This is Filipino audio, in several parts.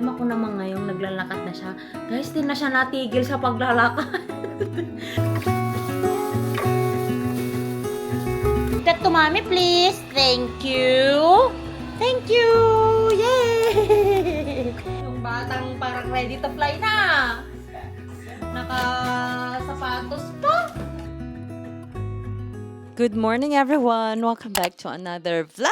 Problema ko naman ngayong naglalakad na siya. Guys, di na siya natigil sa paglalakad. That to mommy, please. Thank you. Thank you. Yay! Yung batang parang ready to fly na. Naka-sapatos pa. Good morning everyone! Welcome back to another vlog!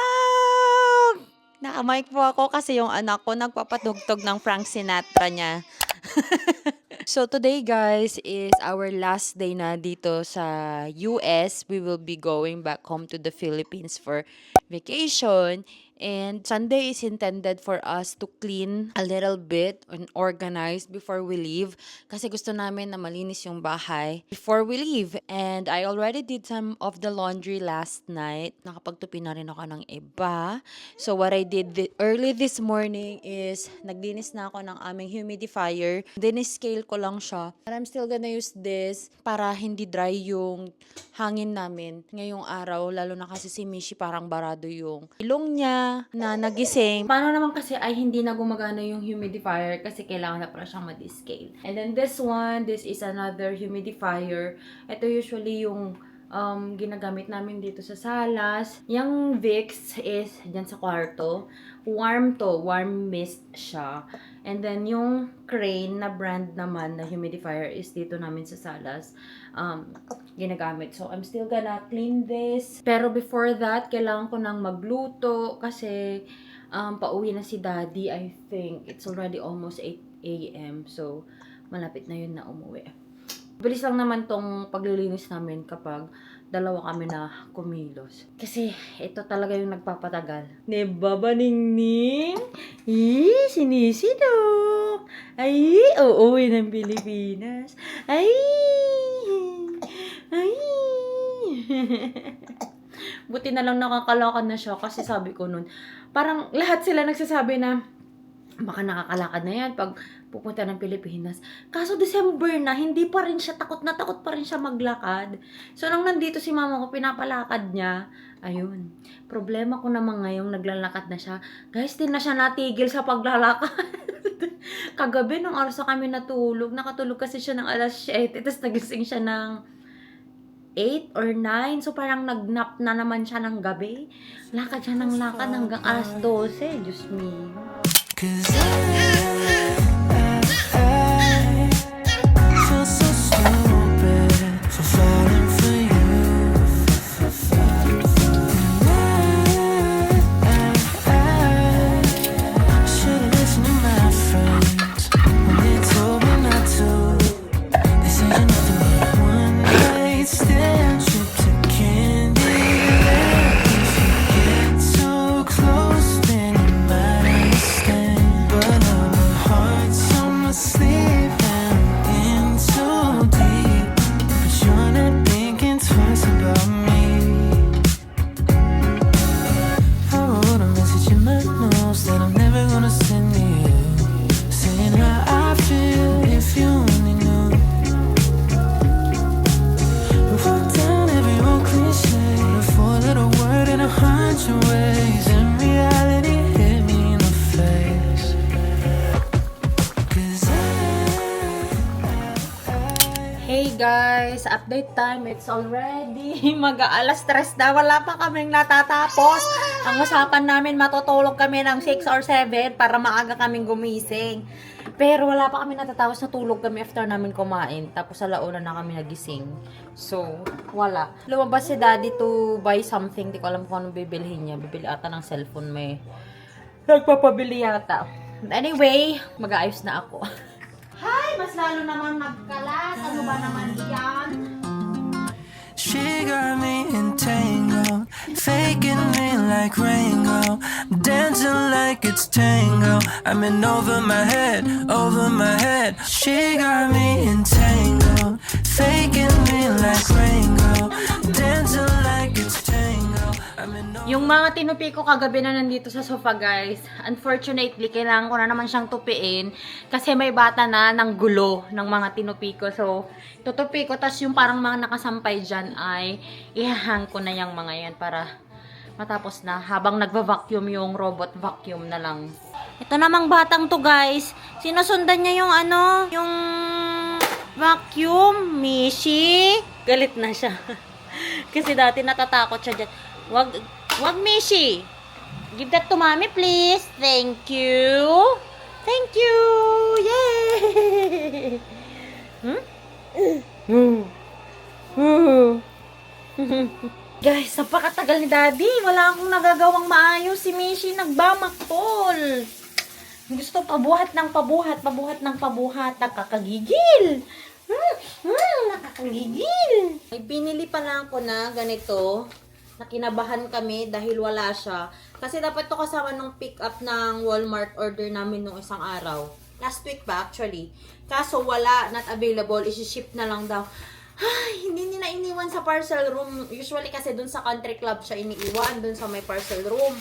Naka-mic po ako kasi yung anak ko nagpapatugtog ng Frank Sinatra niya. So today guys is our last day na dito sa US. We will be going back home to the Philippines for vacation. And Sunday is intended for us to clean a little bit and organize before we leave. Kasi gusto namin na malinis yung bahay before we leave. And I already did some of the laundry last night. Nakapagtupi na rin ako ng iba. So what I did early this morning is naglinis na ako ng aming humidifier. Diniscale ko lang siya. And I'm still gonna use this para hindi dry yung hangin namin ngayong araw. Lalo na kasi si Mishi parang barado yung ilong niya na nagising. Paano naman kasi ay hindi na gumagana yung humidifier kasi kailangan na pala siyang ma-descale. And then this one, this is another humidifier. Ito usually yung ginagamit namin dito sa salas. Yung Vicks is dyan sa kwarto. Warm to, warm mist siya. And then yung Crane na brand naman na humidifier is dito namin sa salas ginagamit. So I'm still gonna clean this. Pero before that, kailangan ko nang magluto kasi pauwi na si Daddy. I think it's already almost 8 a.m. So malapit na yun na umuwi. Bilis lang naman tong paglilinis namin kapag dalawa kami na kumilos. Kasi ito talaga yung nagpapatagal. Diba ba, Ningning? Sinisidok. Ay, uuwi ng Pilipinas. Ay. Buti na lang nakakalakad na siya kasi sabi ko nun, parang lahat sila nagsasabi na baka nakakalakad na yan pag pupunta ng Pilipinas. Kaso December na, hindi pa rin siya, takot pa rin siya maglakad. So, nung nandito si mama ko, pinapalakad niya. Ayun. Problema ko naman ngayong naglalakad na siya. Guys, di na siya natigil sa paglalakad. Kagabi, nung oras na kami natulog, nakatulog kasi siya ng alas 7, tapos nagising siya ng 8 or 9. So, parang nagnap na naman siya ng gabi. Lakad siya ng lakad hanggang alas 12. Diyos me. 'Cause I feel so stupid for falling for you. I should've listened to my friends when they told me not to. They said you're nothing but a one night stand, chips and candy. If you get so close, then you might understand. But my heart's on my sleeve and I'm in so deep. But you're not thinking twice about me. I wrote a message in my notes that I'm never gonna send to you, saying how I feel if you only knew. We wrote down every old cliche, a four-letter word in 100 ways, and reality hit me in the face. 'Cause Hey guys, update time. It's already mag-aalas 3 na. Wala pa kaming natatapos. Ang usapan namin, matutulog kami ng 6 or 7 para maaga kaming gumising. Pero wala pa kami natatapos, natulog kami after namin kumain. Tapos alauna na kami nagising. So, wala. Lumabas si Daddy to buy something. Di ko alam kung anong bibilhin niya. Bibili ata ng cellphone, may nagpapabili yata. Anyway, mag-aayos na ako. Hi! Mas lalo naman nagkalat. Ano ba naman yan? She got me entangled, faking me like Ringo, dancing like it's tango. I'm in over my head, over my head. She got me entangled, faking me like Ringo, dancing like it's tango. Yung mga tinupi ko kagabi na nandito sa sofa, guys, unfortunately, kailangan ko na naman siyang tupiin kasi may bata na ng gulo ng mga tinupi ko. So, tutupi ko, tas yung parang mga nakasampay dyan ay ihahang ko na yung mga yan para matapos na habang nagva-vacuum yung robot vacuum na lang. Ito namang batang to, guys. Sinusundan niya yung ano, yung vacuum. Mishi. Galit na siya. Kasi dati natatakot siya dyan. Wag Mishi. Give that to mommy, please. Thank you. Thank you. Yay. Guys, napakatagal ni Daddy. Wala akong nagagawang maayos. Si Mishi nagbamakpol. Gusto pabuhat ng pabuhat, pabuhat ng pabuhat. Nakakagigil. Nakakagigil. May binili pala ako na ganito. Nakinabahan kami dahil wala siya. Kasi dapat to kasama nung pick up ng Walmart order namin nung isang araw. Last week ba actually. Kaso wala, not available. Isi-ship na lang daw. Ay, hindi nila iniwan sa parcel room. Usually kasi dun sa country club siya iniiwan, dun sa may parcel room.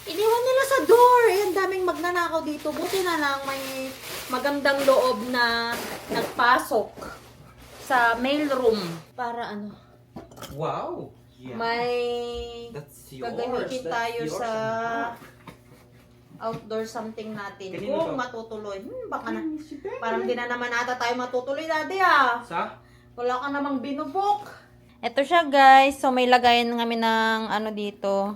Iniwan nila sa door. Ang daming magnanakaw dito. Buti na lang may magandang loob na nagpasok sa mail room. Para ano? Wow! Yeah. May That's yours. gagamitin That's tayo yours. sa outdoor something natin. Kanino Kung to? matutuloy. Baka na. Parang di na naman ata tayo matutuloy, Daddy ah. Sa? Wala ka namang binubok. Ito siya, guys. So, may lagayan kami ng ano dito.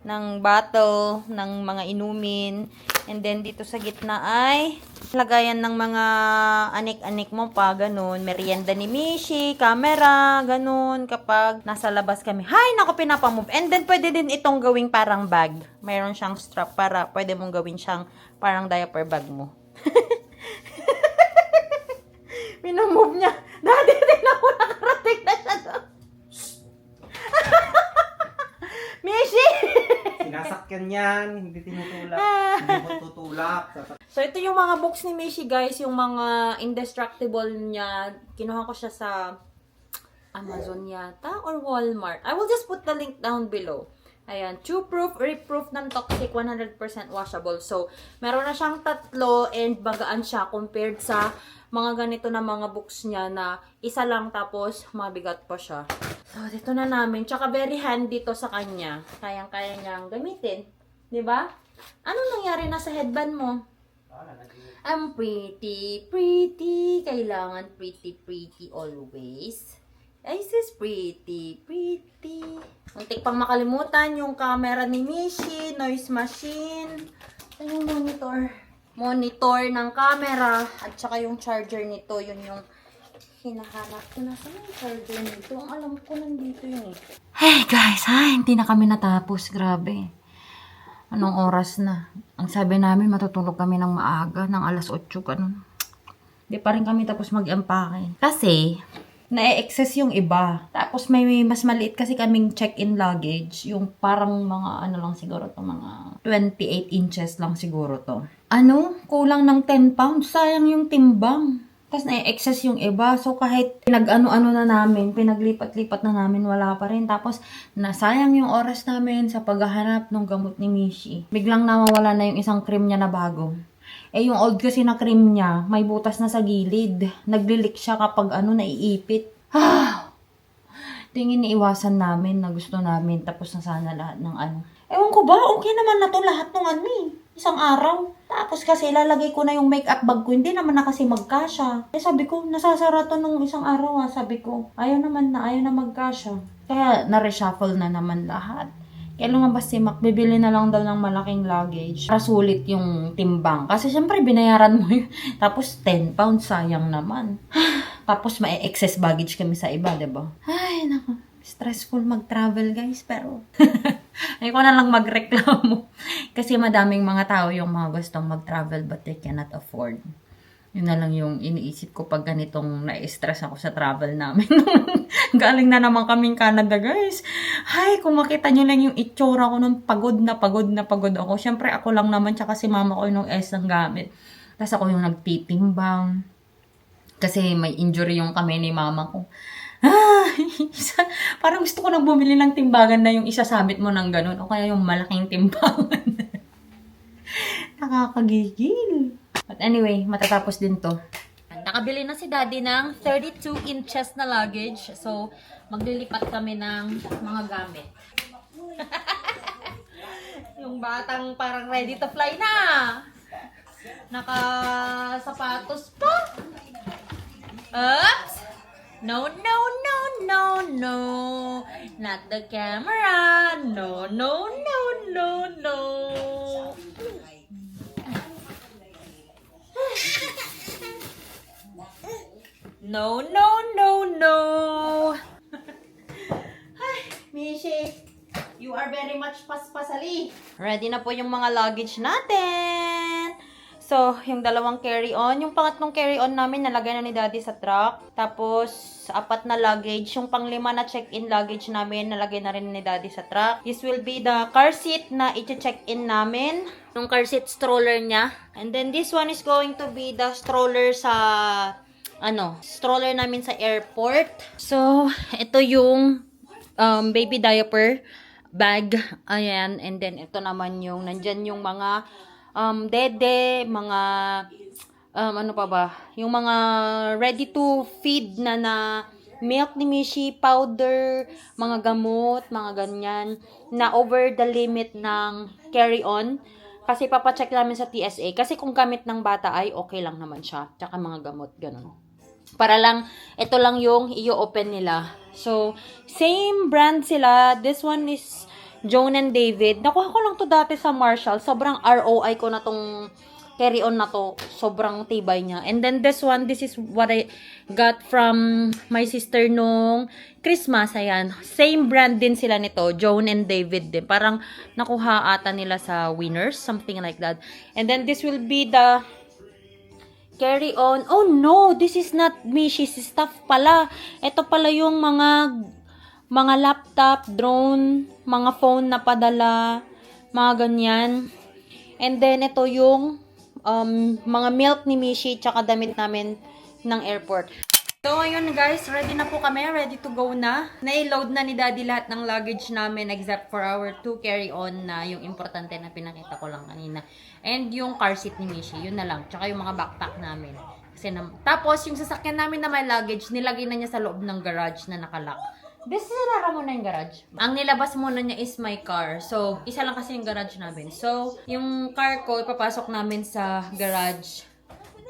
Ng bottle, ng mga inumin. And then, dito sa gitna ay lagayan ng mga anik-anik mo pa, ganun. Merienda ni Mishi, camera, ganun. Kapag nasa labas kami. Hay, naku, pinapamove. And then, pwede din itong gawing parang bag. Mayroon siyang strap para pwede mong gawin siyang parang diaper bag mo. Pinamove niya. Daddy, tingnan mo, nakarating na siya doon. Mishi! Sinasakyan yan, hindi tinutulak. Hindi mo tutulak. So, ito yung mga books ni Mishi, guys. Yung mga indestructible niya. Kinuha ko siya sa Amazon yata or Walmart. I will just put the link down below. Ayan. Chew-proof, rip-proof, non-toxic, 100% washable. So, meron na siyang tatlo and bagaan siya compared sa mga ganito na mga books niya na isa lang tapos mabigat pa siya. So, dito na namin. Tsaka very handy to sa kanya. Kayang-kaya niyang gamitin. 'Di ba? Ano nangyari na sa headband mo? I'm pretty, pretty. Kailangan pretty, pretty always. This is pretty, pretty. Muntik pang makalimutan yung camera ni Mishi, noise machine. Ito yung monitor. Monitor ng camera. At saka yung charger nito. Yun yung hinahanap ko. Nasaan yung charger nito? Ang alam ko nandito yun eh. Hey guys, hindi na kami natapos. Grabe. Anong oras na? Ang sabi namin matutulog kami ng maaga. Ng alas 8 ganun. Di pa rin kami tapos mag-empake. Kasi na-excess yung iba. Tapos may mas maliit kasi kaming check-in luggage. Yung parang mga ano lang siguro to, mga 28 inches lang siguro to. Ano? Kulang ng 10 pounds. Sayang yung timbang. Tapos na-excess yung iba. So kahit pinag-ano-ano na namin, pinaglipat-lipat na namin, wala pa rin. Tapos nasayang yung oras namin sa paghahanap ng gamot ni Mishi. Biglang nawawala na yung isang cream niya na bago. Eh, yung old kasi na cream niya, may butas na sa gilid. Naglilik siya kapag naiipit. Tingin iiwasan namin na gusto namin. Tapos na sana lahat ng ano. Ewan ko ba, okay naman na to lahat ng ano eh. Isang araw. Tapos kasi lalagay ko na yung makeup bag ko. Hindi naman na kasi magkasya. Eh sabi ko, nasasara to nung isang araw ha. Sabi ko, ayaw na magkasya. Kaya na-reshuffle na naman lahat. Kaya lumabas si Mac, bibili na lang daw ng malaking luggage para sulit yung timbang. Kasi syempre, binayaran mo yun. Tapos 10 pounds, sayang naman. Tapos may excess baggage kami sa iba, diba? Ay, naku. Stressful mag-travel, guys. Pero, ayoko na lang magreklamo. Kasi madaming mga tao yung mga gustong mag-travel but they cannot afford. Yun na lang yung iniisip ko pag ganitong na-stress ako sa travel namin. Galing na naman kaming Canada, guys. Ay, kung makita nyo lang yung itsura ko nung pagod na pagod ako. Siyempre, ako lang naman, tsaka si mama ko yung S ng gamit. Tapos ako yung nagtitimbang. Kasi may injury yung kamay ni mama ko. Parang gusto ko nang bumili ng timbangan na yung isasabit mo ng ganun. O kaya yung malaking timbangan. Nakakagigil. But anyway, matatapos din to. Nakabili na si Daddy ng 32 inches na luggage. So, maglilipat kami ng mga gamit. Yung batang parang ready to fly na. Naka-sapatos pa. Oops! No, no, no, no, no. Not the camera. No, no, no, no, no. No, no, no, no. Ay, Mishi, you are very much paspasali. Ready na po yung mga luggage natin. So, yung dalawang carry-on. Yung pangatlong carry-on namin, nalagay na ni Daddy sa truck. Tapos, 4 na luggage. Yung pang-5 na check-in luggage namin, nalagay na rin ni Daddy sa truck. This will be the car seat na i-check-in namin. Yung car seat stroller niya. And then, this one is going to be the stroller sa, stroller namin sa airport. So, ito yung baby diaper bag. Ayan. And then, ito naman yung, nandyan yung mga dede, mga ano pa ba? Yung mga ready to feed na milk ni Mishi, powder, mga gamot, mga ganyan na over the limit ng carry-on. Kasi papacheck namin sa TSA. Kasi kung gamit ng bata ay okay lang naman siya. Tsaka mga gamot, ganun. Para lang, ito lang yung i-open nila. So, same brand sila. This one is Joan and David. Nakuha ko lang to dati sa Marshall. Sobrang ROI ko na tong carry-on na to. Sobrang tibay niya. And then this one, this is what I got from my sister nung Christmas. Ayan. Same brand din sila nito. Joan and David din. Parang nakuha ata nila sa Winners. Something like that. And then this will be the carry-on. Oh no! This is not Mishi's stuff pala. Ito pala yung mga laptop, drone, mga phone na padala, mga ganyan. And then, ito yung mga milk ni Mishi, tsaka damit namin ng airport. So, ayun guys, ready na po kami, ready to go na. Na-load na ni Daddy lahat ng luggage namin except for our 2 carry-on na yung importante na pinakita ko lang kanina. And yung car seat ni Mishi, yun na lang. Tsaka yung mga backpack namin. Tapos, yung sasakyan namin na may luggage, nilagay na niya sa loob ng garage na nakalock. Sinara mo na yung garage. Ang nilabas muna niya is my car. So, isa lang kasi yung garage namin. So, yung car ko, ipapasok namin sa garage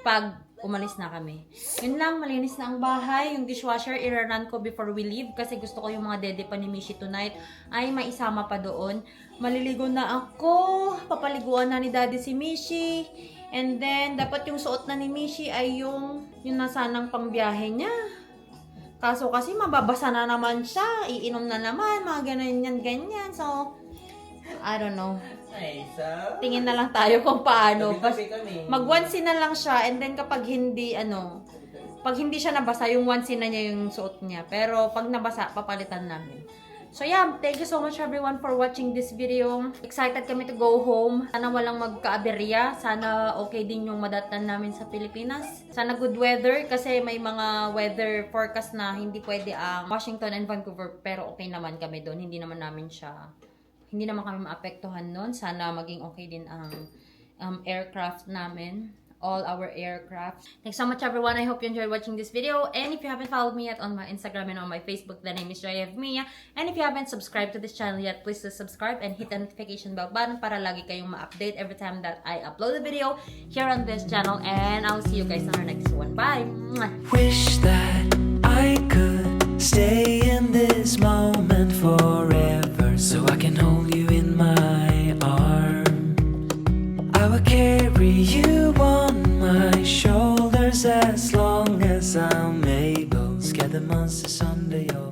pag umalis na kami. Yun lang, malinis na ang bahay. Yung dishwasher, i-run ko before we leave. Kasi gusto ko yung mga dede pa ni Mishi tonight ay maisama pa doon. Maliligo na ako. Papaliguan na ni Daddy si Mishi. And then, dapat yung suot na ni Mishi ay yung nasanang pangbiyahe niya. Kaso kasi mababasa na naman siya, iinom na naman, mga ganyan. So, I don't know. Tingin na lang tayo kung paano. Mag-onesie na lang siya, and then kapag hindi, pag hindi siya nabasa, yung onesie na niya yung suot niya. Pero pag nabasa, papalitan namin. So yeah, thank you so much everyone for watching this video. Excited kami to go home. Sana walang magka-aberya. Sana okay din yung madatan namin sa Pilipinas. Sana good weather kasi may mga weather forecast na hindi pwede ang Washington and Vancouver. Pero okay naman kami doon. Hindi naman kami maapektuhan noon. Sana maging okay din ang aircraft namin. All our aircraft. Thanks so much everyone. I hope you enjoyed watching this video. And if you haven't followed me yet on my Instagram and on my Facebook, the name is Joy of Mia. And if you haven't subscribed to this channel yet, please do subscribe and hit the notification bell button para lagi kayong ma-update every time that I upload a video here on this channel. And I'll see you guys on our next one. Bye! Wish that I could stay in this moment forever, so I can hold you in my arms. I will carry you on my shoulders as long as I'm able. Scare the monsters under your